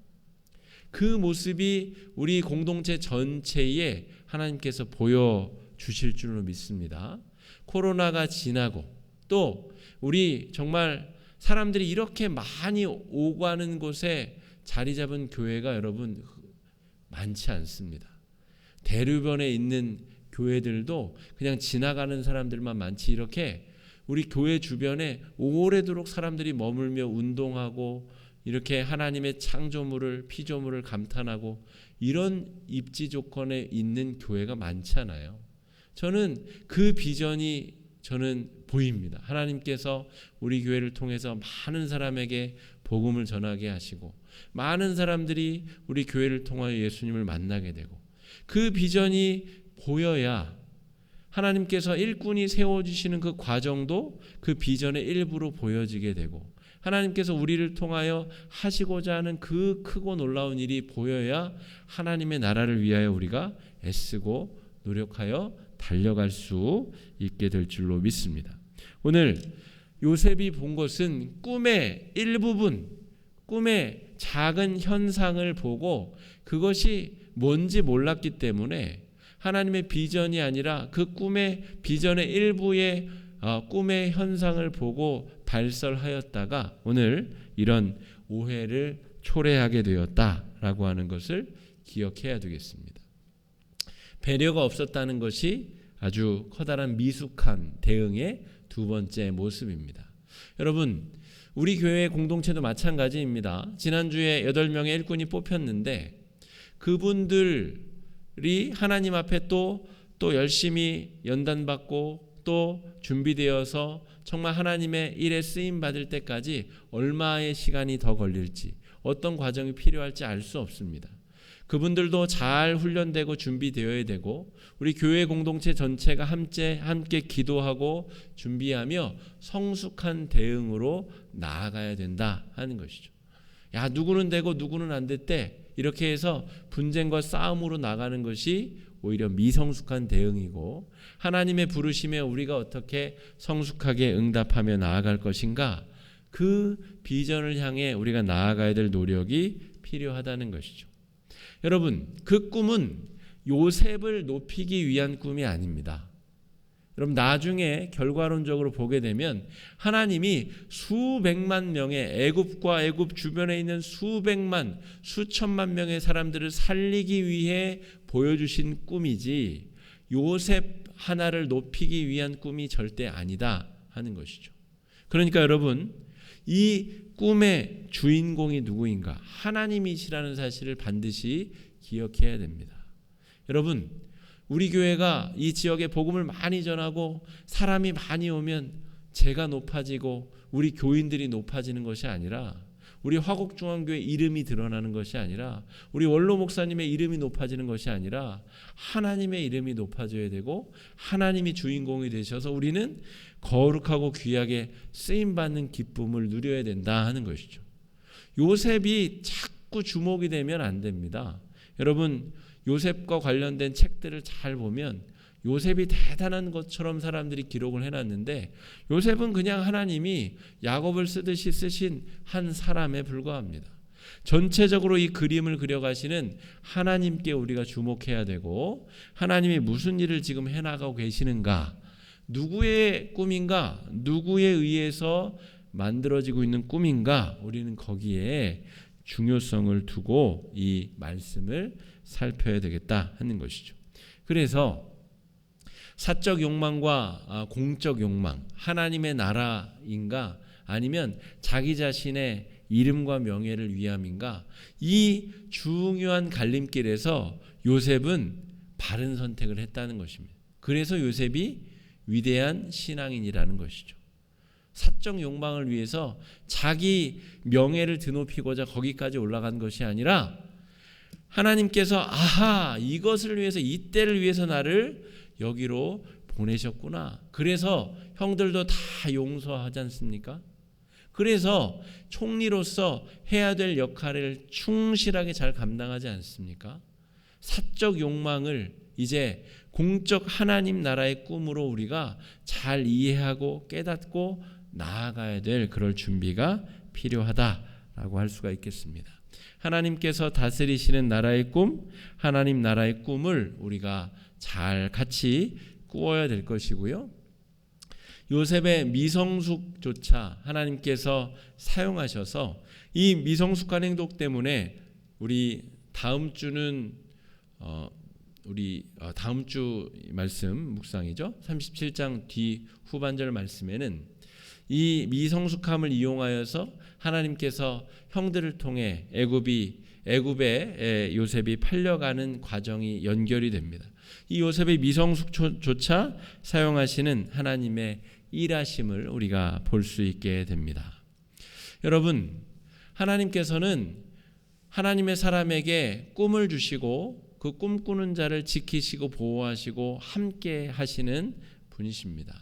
그 모습이 우리 공동체 전체에 하나님께서 보여주실 줄로 믿습니다. 코로나가 지나고 또 우리 정말 사람들이 이렇게 많이 오가는 곳에 자리 잡은 교회가 여러분 많지 않습니다. 대류변에 있는 교회들도 그냥 지나가는 사람들만 많지, 이렇게 우리 교회 주변에 오래도록 사람들이 머물며 운동하고 이렇게 하나님의 창조물을, 피조물을 감탄하고 이런 입지 조건에 있는 교회가 많잖아요. 저는 그 비전이 보입니다. 하나님께서 우리 교회를 통해서 많은 사람에게 복음을 전하게 하시고 많은 사람들이 우리 교회를 통하여 예수님을 만나게 되고, 그 비전이 보여야 하나님께서 일꾼이 세워주시는 그 과정도 그 비전의 일부로 보여지게 되고, 하나님께서 우리를 통하여 하시고자 하는 그 크고 놀라운 일이 보여야 하나님의 나라를 위하여 우리가 애쓰고 노력하여 달려갈 수 있게 될 줄로 믿습니다. 오늘 요셉이 본 것은 꿈의 일부분, 꿈의 작은 현상을 보고 그것이 뭔지 몰랐기 때문에 하나님의 비전이 아니라 그 꿈의 비전의 일부의 꿈의 현상을 보고 발설하였다가 오늘 이런 오해를 초래하게 되었다라고 하는 것을 기억해야 되겠습니다. 배려가 없었다는 것이 아주 커다란 미숙한 대응의 두 번째 모습입니다. 여러분, 우리 교회 공동체도 마찬가지입니다. 지난주에 8명의 일꾼이 뽑혔는데 그분들이 하나님 앞에 또 열심히 연단받고 또 준비되어서 정말 하나님의 일에 쓰임 받을 때까지 얼마의 시간이 더 걸릴지, 어떤 과정이 필요할지 알 수 없습니다. 그분들도 잘 훈련되고 준비되어야 되고 우리 교회 공동체 전체가 함께 기도하고 준비하며 성숙한 대응으로 나아가야 된다 하는 것이죠. 야, 누구는 되고 누구는 안 됐대, 이렇게 해서 분쟁과 싸움으로 나가는 것이 오히려 미성숙한 대응이고, 하나님의 부르심에 우리가 어떻게 성숙하게 응답하며 나아갈 것인가, 그 비전을 향해 우리가 나아가야 될 노력이 필요하다는 것이죠. 여러분, 그 꿈은 요셉을 높이기 위한 꿈이 아닙니다. 여러분, 나중에 결과론적으로 보게 되면 하나님이 수백만 명의 애굽과 애굽 주변에 있는 수백만, 수천만 명의 사람들을 살리기 위해 보여주신 꿈이지 요셉 하나를 높이기 위한 꿈이 절대 아니다 하는 것이죠. 그러니까 여러분, 이 꿈의 주인공이 누구인가? 하나님이시라는 사실을 반드시 기억해야 됩니다. 여러분, 우리 교회가 이 지역에 복음을 많이 전하고 사람이 많이 오면 제가 높아지고 우리 교인들이 높아지는 것이 아니라, 우리 화곡중앙교회 이름이 드러나는 것이 아니라, 우리 원로 목사님의 이름이 높아지는 것이 아니라 하나님의 이름이 높아져야 되고 하나님이 주인공이 되셔서 우리는 거룩하고 귀하게 쓰임받는 기쁨을 누려야 된다 하는 것이죠. 요셉이 자꾸 주목이 되면 안 됩니다. 여러분, 요셉과 관련된 책들을 잘 보면 요셉이 대단한 것처럼 사람들이 기록을 해놨는데 요셉은 그냥 하나님이 야곱을 쓰듯이 쓰신 한 사람에 불과합니다. 전체적으로 이 그림을 그려가시는 하나님께 우리가 주목해야 되고, 하나님이 무슨 일을 지금 해나가고 계시는가, 누구의 꿈인가, 누구에 의해서 만들어지고 있는 꿈인가, 우리는 거기에 중요성을 두고 이 말씀을 살펴야 되겠다 하는 것이죠. 그래서 사적 욕망과 공적 욕망, 하나님의 나라인가 아니면 자기 자신의 이름과 명예를 위함인가, 이 중요한 갈림길에서 요셉은 바른 선택을 했다는 것입니다. 그래서 요셉이 위대한 신앙인이라는 것이죠. 사적 욕망을 위해서 자기 명예를 드높이고자 거기까지 올라간 것이 아니라 하나님께서 아하, 이것을 위해서, 이때를 위해서 나를 여기로 보내셨구나. 그래서 형들도 다 용서하지 않습니까? 그래서 총리로서 해야 될 역할을 충실하게 잘 감당하지 않습니까? 사적 욕망을 이제 공적 하나님 나라의 꿈으로 우리가 잘 이해하고 깨닫고 나아가야 될 그럴 준비가 필요하다라고 할 수가 있겠습니다. 하나님께서 다스리시는 나라의 꿈, 하나님 나라의 꿈을 우리가 잘 같이 꾸어야 될 것이고요. 요셉의 미성숙조차 하나님께서 사용하셔서 이 미성숙한 행동 때문에 우리 다음 주는 다음 주 말씀 묵상이죠. 37장 뒤 후반절 말씀에는 이 미성숙함을 이용하여서 하나님께서 형들을 통해 애굽에 요셉이 팔려가는 과정이 연결이 됩니다. 이 요셉의 미성숙조차 사용하시는 하나님의 일하심을 우리가 볼 수 있게 됩니다. 여러분, 하나님께서는 하나님의 사람에게 꿈을 주시고 그 꿈꾸는 자를 지키시고 보호하시고 함께 하시는 분이십니다.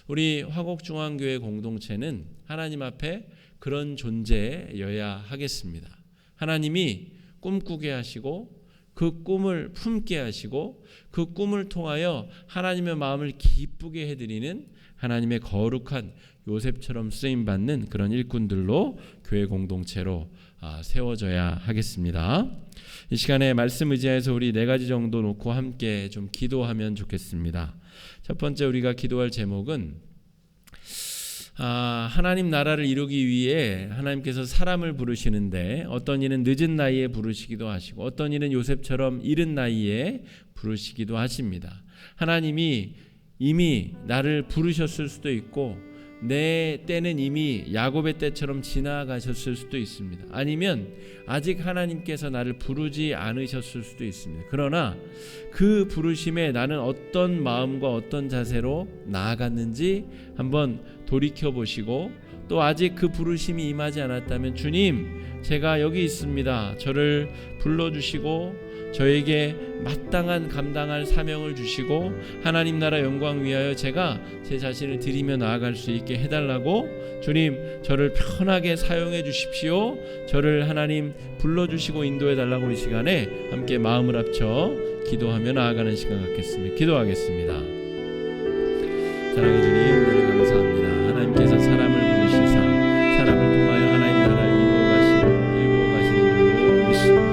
우리 화곡중앙교회 공동체는 하나님 앞에 그런 존재여야 하겠습니다. 하나님이 꿈꾸게 하시고 그 꿈을 품게 하시고 그 꿈을 통하여 하나님의 마음을 기쁘게 해드리는 하나님의 거룩한 요셉처럼 쓰임받는 그런 일꾼들로 교회 공동체로 세워져야 하겠습니다. 이 시간에 말씀 의지하여서 우리 4가지 정도 놓고 함께 좀 기도하면 좋겠습니다. 첫 번째 우리가 기도할 제목은 하나님 나라를 이루기 위해 하나님께서 사람을 부르시는데 어떤 이는 늦은 나이에 부르시기도 하시고 어떤 이는 요셉처럼 이른 나이에 부르시기도 하십니다. 하나님이 이미 나를 부르셨을 수도 있고 내 때는 이미 야곱의 때처럼 지나가셨을 수도 있습니다. 아니면 아직 하나님께서 나를 부르지 않으셨을 수도 있습니다. 그러나 그 부르심에 나는 어떤 마음과 어떤 자세로 나아갔는지 한번 돌이켜보시고, 또 아직 그 부르심이 임하지 않았다면 주님, 제가 여기 있습니다. 저를 불러주시고 저에게 마땅한 감당할 사명을 주시고 하나님 나라 영광 위하여 제가 제 자신을 드리며 나아갈 수 있게 해달라고, 주님 저를 편하게 사용해 주십시오. 저를 하나님 불러주시고 인도해 달라고 이 시간에 함께 마음을 합쳐 기도하며 나아가는 시간 갖겠습니다. 기도하겠습니다. 사랑의 주님, 은혜를 감사합니다. 하나님께서 사람을 부르시사 사람을 통하여 하나님 나라를 이루어 가시는 줄로 믿습니다.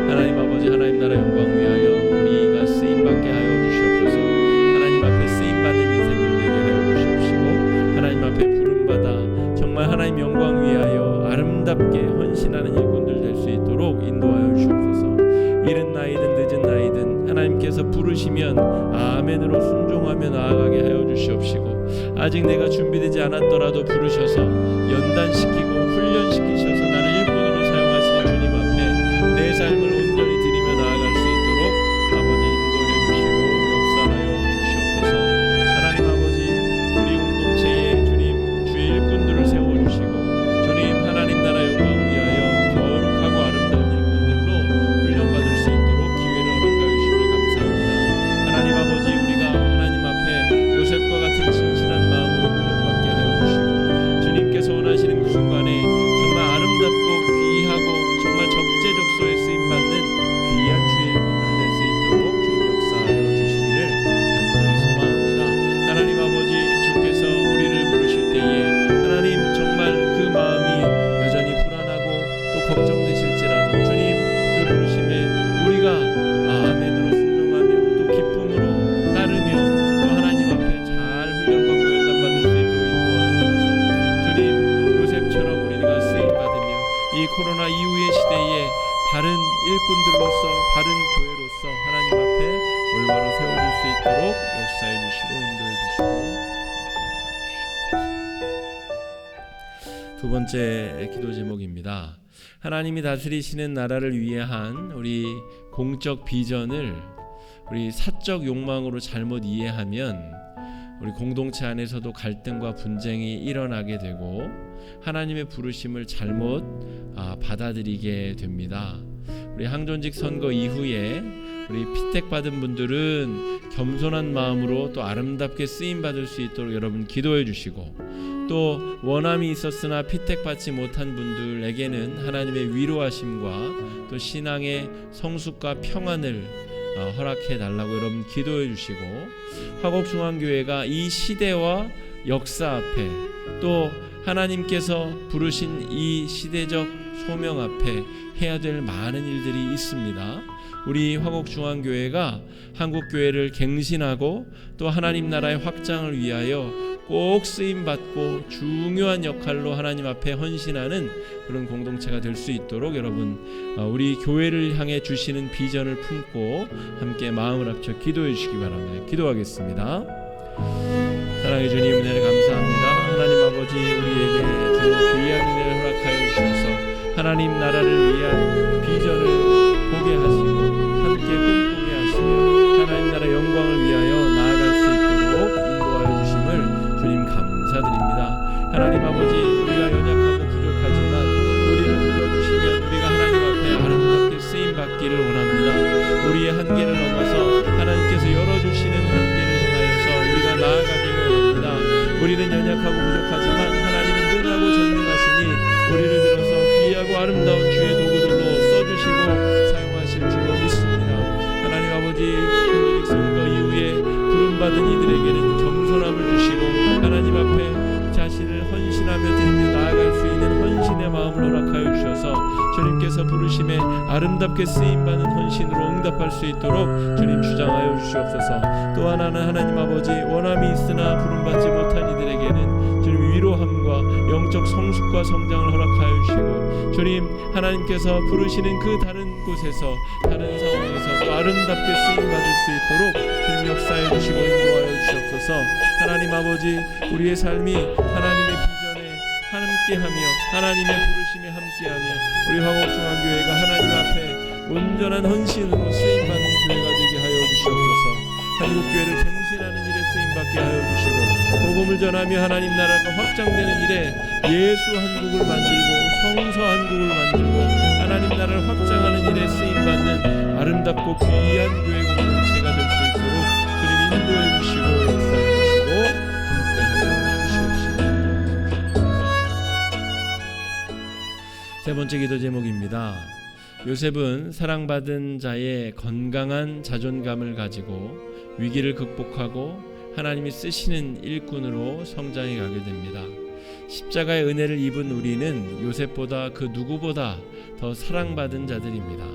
하나님 아버지, 하나님 나라 영광 위하여 우리가 쓰임받게 하여 주시옵소서. 하나님 앞에 쓰임받는 인생들 되게 하여 주시옵시고, 하나님 앞에 부름받아 정말 하나님 영광 위하여 아름답게 헌신하는 일꾼들 될 수 있도록 인도하여 주시옵소서. 이른 나이든 늦은 나이든 하나님께서 부르시면 아멘으로 순종하며 나아가게 하여 주시옵시고, 아직 내가 준비되지 않았더라도 부르셔서 연단시키고 훈련시키셔서 나를 일꾼으로 사용하시는 주님 앞에 내 삶을 온전히 드리며 나아갈 수 있도록 아버지 인도해 주시고 역사하여 주시옵소서. 하나님 아버지, 우리 공동체에 주님 주의 일꾼들을 세워주시고 주님 하나님 나라 영광 위하여 거룩하고 아름다운 일꾼들로 훈련받을 수 있도록 기회를 허락하여 주심을 감사합니다. 하나님 아버지, 우리가 하나님 앞에 요셉과 같은 진실한 마음으로 훈련받게 하여 주시고, 주님께서 원하시는 그 순간에 정말 아름답고 귀하고 정말 적재적소에 쓰임받는 귀한 주의 일꾼들 될 수 있도록 주님 역사하여 주시기를 간절히 소망합니다. 하나님 아버지, 주께서 우리를 부르실 때에 하나님 정말 그 마음이 여전히 불안하고 또 걱정되실지라도 주님 그 부르심에 우리가 아멘으로 순종하며 또 기쁨으로 따르며 또 하나님 앞에 잘 훈련받고 연단받을 수 있도록 인도하여 주셔서 주님 요셉처럼 우리가 쓰임받으며 이 코로나 이후의 시대에 바른 일꾼들로서 바른 교회로서 하나님 앞에 올바로 세워질 수 있도록 역사해 주시고 인도해 주시고. 두 번째 기도 제목입니다. 하나님이 다스리시는 나라를 위한 우리 공적 비전을 우리 사적 욕망으로 잘못 이해하면 우리 공동체 안에서도 갈등과 분쟁이 일어나게 되고 하나님의 부르심을 잘못 받아들이게 됩니다. 우리 항존직 선거 이후에 우리 피택받은 분들은 겸손한 마음으로 또 아름답게 쓰임받을 수 있도록 여러분 기도해 주시고, 또 원함이 있었으나 피택받지 못한 분들에게는 하나님의 위로하심과 또 신앙의 성숙과 평안을 허락해 달라고 여러분 기도해 주시고, 화곡중앙교회가 이 시대와 역사 앞에 또 하나님께서 부르신 이 시대적 소명 앞에 해야 될 많은 일들이 있습니다. 우리 화곡중앙교회가 한국교회를 갱신하고 또 하나님 나라의 확장을 위하여 꼭 쓰임받고 중요한 역할로 하나님 앞에 헌신하는 그런 공동체가 될 수 있도록 여러분 우리 교회를 향해 주시는 비전을 품고 함께 마음을 합쳐 기도해 주시기 바랍니다. 기도하겠습니다. 사랑의 주님, 은혜를 감사합니다. 하나님 아버지, 우리에게 주 귀한 은혜를 허락하여 주셔서 하나님 나라를 위한 비전을 보게 하시고 함께 꿈꾸게 하시며 하나님 나라 영광을 위하여 나아갈 수 있도록 인도하여 주심을 주님 감사드립니다. 하나님 아버지, 우리가 연약하고 부족하지만 우리를 불러주시면 우리가 하나님 앞에 아름답게 쓰임받기를 원합니다. 우리의 한계를 넘어서 하나님께서 열어주시는 한계를 향하여서 우리가 나아가기를 원합니다. 우리는 연약하고 부족하지만 하나님은 능하고 전능하시니 우리를 들어서 귀하고 아름다운 주의 도구들로 써주시고 사용하실 줄로 믿습니다. 하나님 아버지, 항존직 선거 이후에 부름받은 이들에게는 겸손함을 주시고 하나님 앞에 자신을 헌신하며 드리며 나아갈 수 있는 헌신의 마음을 허락하여 주셔서 주님께서 부르심에 아름답게 쓰임받는 헌신으로 응답할 수 있도록 주님 주장하여 주시옵소서. 또 하나는 하나님 아버지, 원함이 있으나 부름받지 못한 이들에게는 주님 위로함과 영적 영적 성숙과 성장을 허락하여 주시고, 주님 하나님께서 부르시는 그 다른 곳에서 다른 상황에서 또 아름답게 쓰임받을 수 있도록 주님 역사해 주시고 인도하여 주시옵소서. 하나님 아버지, 우리의 삶이 하나님의 비전에 함께하며 하나님의 부르심에 함께하며 우리 화곡중앙교회가 하나님 앞에 온전한 헌신으로 쓰임받는 교회가 되게 하여 주시옵소서. 한국교회를 갱신하는 일에 쓰임받게 하여 주시고, 복음을 전하며 하나님 나라가 확장되는 일에 예수 한국을 만들고 성서 한국을 만들고 하나님 나라를 확장하는 일에 쓰임받는 아름답고 귀한 교회 공동체가 될 수 있도록 주님 인도해 주시고 역사해 주시고 함께하여 주시옵소서. 세 번째 기도 제목입니다. 요셉은 사랑받은 자의 건강한 자존감을 가지고 위기를 극복하고 하나님이 쓰시는 일꾼으로 성장해 가게 됩니다. 십자가의 은혜를 입은 우리는 요셉보다 그 누구보다 더 사랑받은 자들입니다.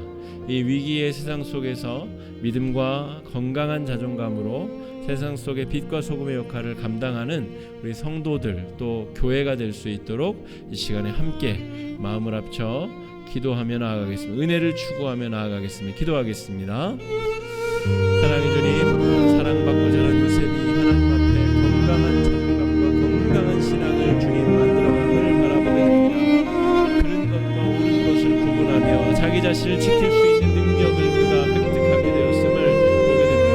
이 위기의 세상 속에서 믿음과 건강한 자존감으로 세상 속의 빛과 소금의 역할을 감당하는 우리 성도들 또 교회가 될 수 있도록 이 시간에 함께 마음을 합쳐 기도하며 나아가겠습니다. 은혜를 추구하며 나아가겠습니다. 기도하겠습니다. 사랑의 주님, 사랑받고 자란 요셉이 하나님 앞에 건강한 자존감과 건강한 신앙을 주님 만들어가기를 바라보게 됩니다. 그런 것과 옳은 것을 구분하며 자기 자신을 지킬 수 있는 능력을 그가 획득하게 되었음을 보게 됩니다.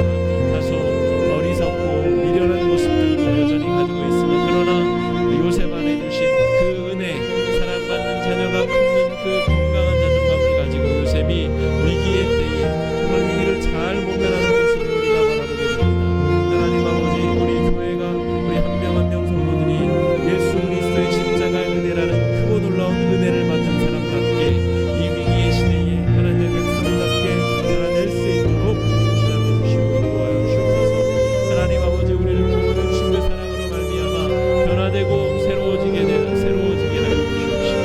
다소 어리석고 미련한 모습들도 여전히 가지고 있으나 그러나 요셉 안에 주신 그 은혜, 사랑받는 자녀가 품는 그 건강한 자존감을 가지고 요셉이 위기의 때에 정말 위기를 잘 모면하는 모습을 우리가 바라보게 됩니다. 하나님 아버지, 우리 교회가 우리 한 명 한 명 성도들이 예수 그리스도의 십자가의 은혜라는 크고 놀라운 은혜를 받는 사람답게 이 위기의 시대에 하나님의 백성답게 살아낼 수 있도록 주장해 주시고 인도하여 주시옵소서. 하나님 아버지, 우리를 구원해 주신 그 사랑으로 말미암아 변화되고 새로워지게 하여 주시옵시고,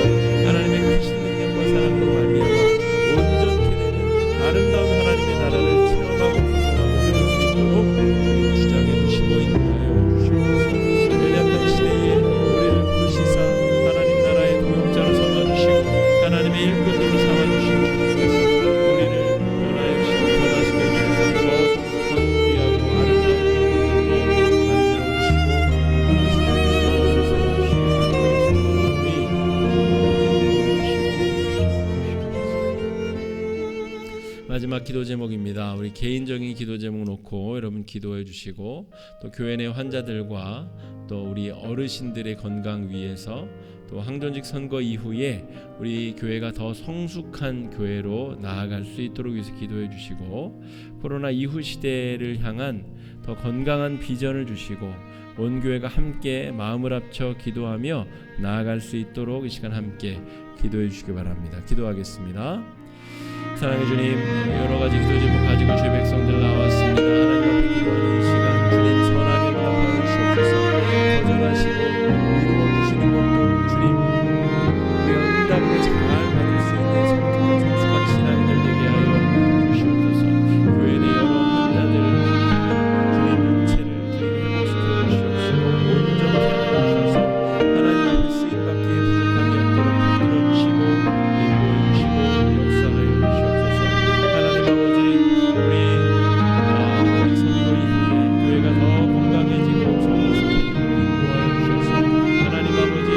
하나님의 크신 능력과 사랑으로 말미암아 온전케 되는 아름다운 하나님의 나라를 체험하고 경험하고 배울 수 있도록 주장해 주시고 인도하여 주시옵소서. 연약한 시대에 우리를 부르시사 하나님 나라의 동역자로 삼아주시고 하나님의 일꾼들로 삼아주신 주님께서 우리를 변화해 주시고 변화시켜 주셔서 더 성숙하고 귀하고 아름다운 일꾼들로 마지막 기도 제목입니다. 우리 개인적인 기도 제목 놓고 여러분 기도해 주시고, 또 교회 내 환자들과 또 우리 어르신들의 건강 위해서, 또 항전직 선거 이후에 우리 교회가 더 성숙한 교회로 나아갈 수 있도록 위해서 기도해 주시고, 코로나 이후 시대를 향한 더 건강한 비전을 주시고 온 교회가 함께 마음을 합쳐 기도하며 나아갈 수 있도록 이 시간 함께 기도해 주시기 바랍니다. 기도하겠습니다. 사랑의 주님, 여러 가지 기도 제목 가지고 주의 백성들 나왔습니다. 하나님 앞에 기도하는 시간 주님 선하게 응답하여 주시옵소서. 거절하시고 이루어 주시는 것도 주님 우리가 응답으로 잘 받을 수 있는 성숙한 신앙인들 되게 하여 주시옵소서. 교회 내 여러 환자들 주님 육체를 주님 회복시켜 주시옵소서. 온전케 하여 주셔서 하나님 앞에 쓰임받기에 부족함이 없도록 붙들어 주시고 인도해 주시고 역사하여 주시옵소서. 하나님 아버지, 우리 선거 이후에 교회가 더 건강해지고 성숙해지고 인도하여 주셔서 하나님 아버지,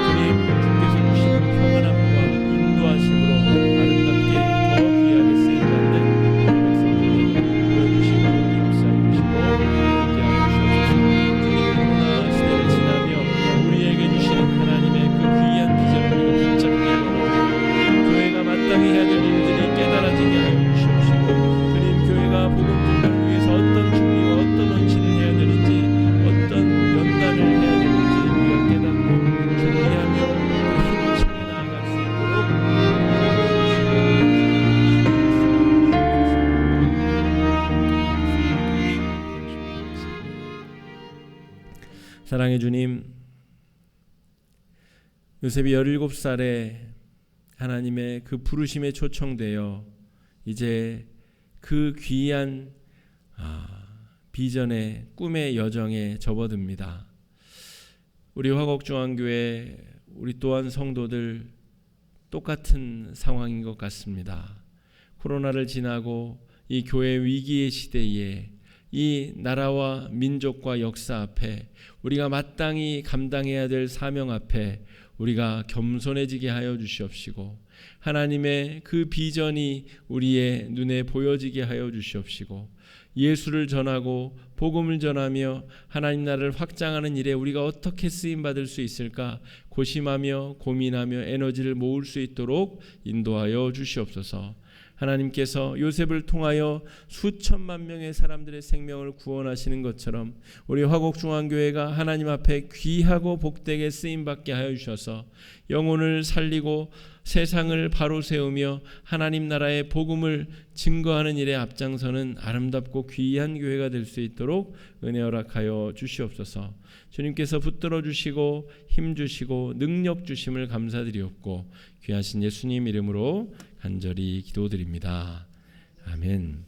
주님 주께서 주시는 평안함과 인도하심으로 아름답게 더 귀하게 쓰임받는 백성들에게 인도해 주시고 역사해 주시고 함께하여 주셔서 주님 코로나 시대를 지나며 우리에게 주시는 하나님의 그 귀한 비전을 우리가 붙잡게 하여 교회가 마땅히 해야 될 일들이 깨달아지게 하여 주시옵시고, 주님 교회가 복음 전파를 위해서 어떤 준비와 어떤 헌신을 해야 되는지 어떤 연단을 해야 되는지 우리가 깨닫고 준비하며 힘차게 나아갈 수 있도록 사랑의 주님, 요셉이 17살에 하나님의 그 부르심에 초청되어 이제 그 귀한 비전의 꿈의 여정에 접어듭니다. 우리 화곡중앙교회 우리 또한 성도들 똑같은 상황인 것 같습니다. 코로나를 지나고 이 교회 위기의 시대에 이 나라와 민족과 역사 앞에 우리가 마땅히 감당해야 될 사명 앞에 우리가 겸손해지게 하여 주시옵시고, 하나님의 그 비전이 우리의 눈에 보여지게 하여 주시옵시고, 예수를 전하고 복음을 전하며 하나님 나라를 확장하는 일에 우리가 어떻게 쓰임받을 수 있을까 고심하며 고민하며 에너지를 모을 수 있도록 인도하여 주시옵소서. 하나님께서 요셉을 통하여 수천만 명의 사람들의 생명을 구원하시는 것처럼 우리 화곡중앙교회가 하나님 앞에 귀하고 복되게 쓰임받게 하여 주셔서 영혼을 살리고 세상을 바로 세우며 하나님 나라의 복음을 증거하는 일에 앞장서는 아름답고 귀한 교회가 될 수 있도록 은혜 허락하여 주시옵소서. 주님께서 붙들어 주시고 힘 주시고 능력 주심을 감사드리옵고 귀하신 예수님 이름으로 간절히 기도드립니다. 아멘.